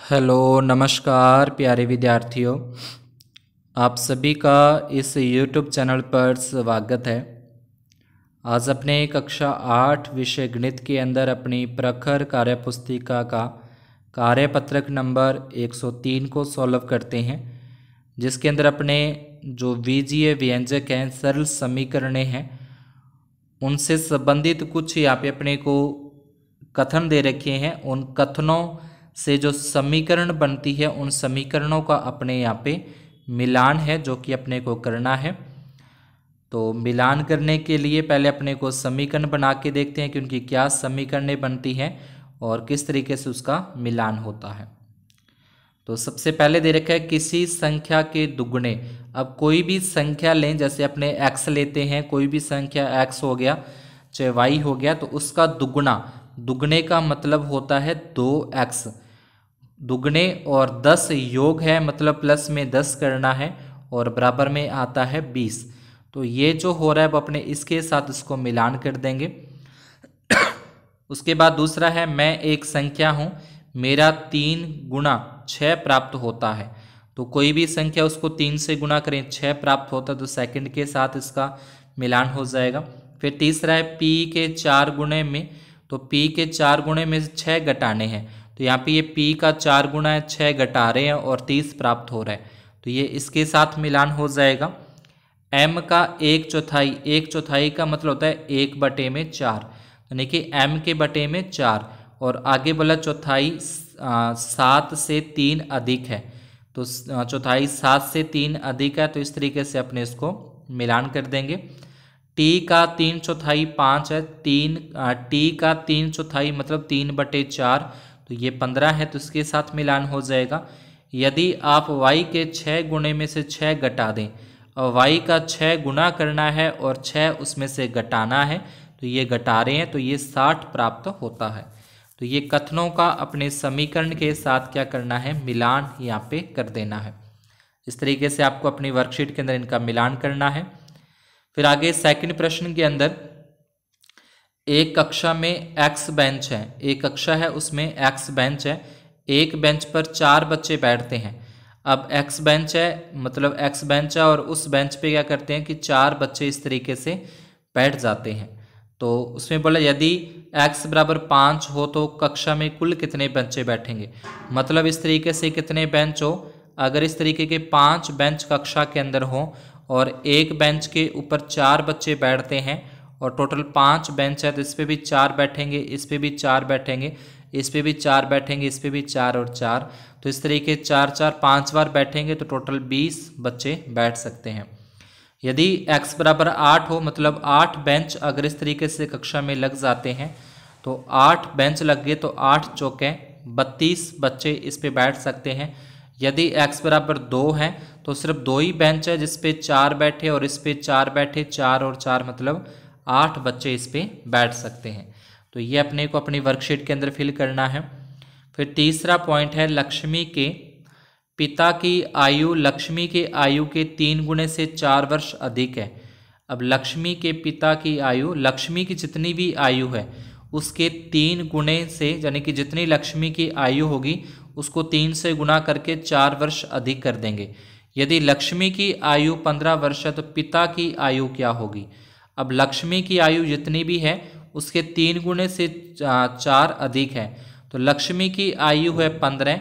Hello नमस्कार प्यारे विद्यार्थियों, आप सभी का इस YouTube चैनल पर स्वागत है। आज अपने कक्षा 8 विषय गणित के अंदर अपनी प्रखर कार्यपुस्तिका का कार्यपत्रक नंबर 103 को सॉल्व करते हैं, जिसके अंदर अपने जो बीजीय व्यंजक हैं, सरल समीकरणें हैं, उनसे संबंधित कुछ यहाँ पे अपने को कथन दे रखे हैं। उन कथनों से जो समीकरण बनती है, उन समीकरणों का अपने यहाँ पे मिलान है जो कि अपने को करना है। तो मिलान करने के लिए पहले अपने को समीकरण बना के देखते हैं कि उनकी क्या समीकरणें बनती हैं और किस तरीके से उसका मिलान होता है। तो सबसे पहले दे रखा है किसी संख्या के दुगुने। अब कोई भी संख्या लें, जैसे अपने x लेते हैं, कोई भी संख्या x हो गया चाहे y हो गया, तो उसका दुगुना, दुगने का मतलब होता है 2x। दुगने और 10 योग है, मतलब प्लस में 10 करना है और बराबर में आता है 20। तो ये जो हो रहा है वो अपने इसके साथ इसको मिलान कर देंगे। उसके बाद दूसरा है मैं एक संख्या हूँ, मेरा 3 गुना 6 प्राप्त होता है। तो कोई भी संख्या उसको 3 से गुना करें 6 प्राप्त होता है, तो सेकंड के साथ इसका मिलान हो जाएगा। फिर तीसरा है p के 4 गुणे में, तो p के 4 गुणे में 6 घटाने हैं, तो यहाँ पे ये p का 4 गुना है, 6 घटा रहे हैं और 30 प्राप्त हो रहा है, तो ये इसके साथ मिलान हो जाएगा। m का 1/4, 1/4 का मतलब होता है 1/4, यानी कि m के बटे में 4, और आगे बोला चौथाई 7 से 3 अधिक है, तो चौथाई 7 से 3 अधिक है, तो इस तरीके से अपने इसको मिलान कर देंगे। t का 3/4 5 है, t का 3/4 मतलब 3/4, तो ये 15 है, तो इसके साथ मिलान हो जाएगा। यदि आप y के 6 गुणे में से 6 घटा दें और y का 6 गुना करना है और 6 उसमें से घटाना है, तो ये घटा रहे हैं, तो ये 60 प्राप्त होता है। तो ये कथनों का अपने समीकरण के साथ क्या करना है, मिलान यहाँ पे कर देना है। इस तरीके से आपको अपनी वर्कशीट के अंदर इनका मिलान करना है। फिर आगे सेकंड प्रश्न के अंदर एक कक्षा में x बेंच है, एक कक्षा है उसमें x बेंच है, एक बेंच पर 4 बच्चे बैठते हैं। अब x बेंच है, मतलब x बेंच है और उस बेंच पे क्या करते हैं कि 4 बच्चे इस तरीके से बैठ जाते हैं। तो उसमें बोला यदि x बराबर 5 हो तो कक्षा में कुल कितने बच्चे बैठेंगे। मतलब इस तरीके से कितने बेंच हो, अगर इस तरीके के 5 बेंच कक्षा के अंदर हो और एक बेंच के ऊपर 4 बच्चे बैठते हैं और टोटल 5 बेंच है, तो इस पे भी 4 बैठेंगे, इस पे भी 4 बैठेंगे, इस पे भी 4 बैठेंगे, इस पे भी 4 और 4, तो इस तरीके 4 4 5 बार बैठेंगे, तो टोटल 20 बच्चे बैठ सकते हैं। यदि x बराबर 8 हो, मतलब 8 बेंच अगर इस तरीके से कक्षा में लग जाते हैं, तो 8 बेंच लग गए, तो 8 चौके 32 बच्चे इस पे बैठ सकते हैं। यदि x बराबर 2 है तो सिर्फ 2 ही बेंच है जिस पे 4 बैठे और इस पे 4 बैठे, 4 और 4 मतलब 8 बच्चे इस पे बैठ सकते हैं। तो ये अपने को अपनी वर्कशीट के अंदर फिल करना है। फिर तीसरा पॉइंट है लक्ष्मी के पिता की आयु लक्ष्मी के आयु के 3 गुणे से 4 वर्ष अधिक है। अब लक्ष्मी के पिता की आयु, लक्ष्मी की जितनी भी आयु है उसके 3 गुणे से, यानी कि जितनी लक्ष्मी की आयु होगी उसको 3 से गुना करके 4 वर्ष अधिक कर देंगे। यदि लक्ष्मी की आयु 15 वर्ष है तो पिता की आयु क्या होगी। अब लक्ष्मी की आयु जितनी भी है उसके 3 गुणे से 4 अधिक है, तो लक्ष्मी की आयु है 15,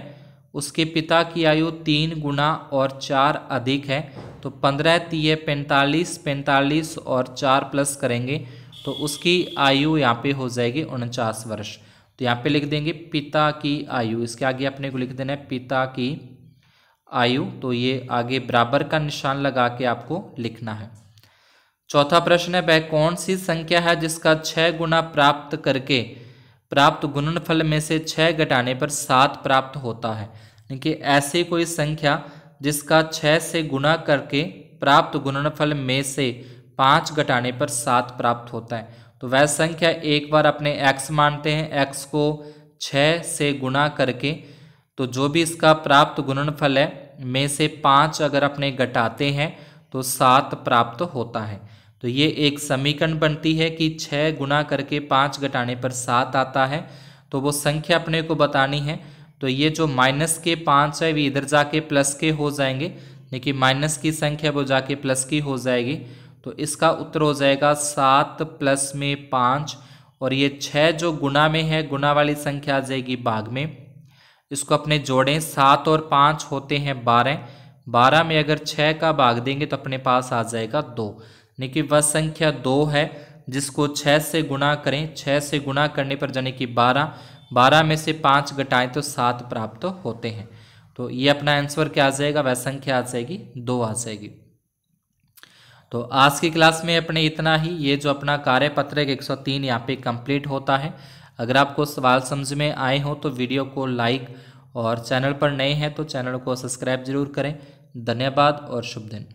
उसके पिता की आयु 3 गुना और 4 अधिक है, तो 15 3 45, 45 और 4 प्लस करेंगे तो उसकी आयु यहाँ पे हो जाएगी 49 वर्ष। तो यहाँ पे लिख देंगे पिता की आयु, इसके आगे अपने को लिख देना है पिता की आयु, तो ये आगे बराबर का निशान लगा के आपको लिखना है। चौथा प्रश्न है वह कौन सी संख्या है जिसका 6 गुना प्राप्त करके प्राप्त गुणनफल में से 6 घटाने पर 7 प्राप्त होता है। यानी ऐसी कोई संख्या जिसका 6 से गुना करके प्राप्त गुणनफल में से 5 घटाने पर 7 प्राप्त होता है। तो वह संख्या एक बार अपने x मानते हैं, x को 6 से गुना करके, तो जो भी इसका प्राप्त गुणनफल है में से 5 अगर अपने घटाते हैं तो 7 प्राप्त होता है। तो ये एक समीकरण बनती है कि 6 गुना करके 5 घटाने पर 7 आता है, तो वो संख्या अपने को बतानी है। तो ये जो माइनस के 5 है वे इधर जाके प्लस के हो जाएंगे, देखिए माइनस की संख्या वो जाके प्लस की हो जाएगी। तो इसका उत्तर हो जाएगा 7 प्लस में 5, और ये 6 जो गुना में है, गुना वाली संख्या आ जाएगी भाग में। इसको अपने जोड़ें, 7 और 5 होते हैं 12, 12 में अगर 6 का भाग देंगे तो अपने पास आ जाएगा 2, यानी वह संख्या 2 है जिसको 6 से गुणा करें, 6 से गुणा करने पर यानी कि 12, 12 में से 5 घटाएं तो 7 प्राप्त होते हैं। तो ये अपना आंसर क्या आ जाएगा, वह संख्या आ जाएगी 2 आ जाएगी। तो आज की क्लास में अपने इतना ही। ये जो अपना कार्यपत्रक 103 यहाँ पे कंप्लीट होता है। अगर आपको सवाल समझ में आए हो तो वीडियो को लाइक, और चैनल पर नए हैं तो चैनल को सब्सक्राइब जरूर करें। धन्यवाद और शुभ दिन।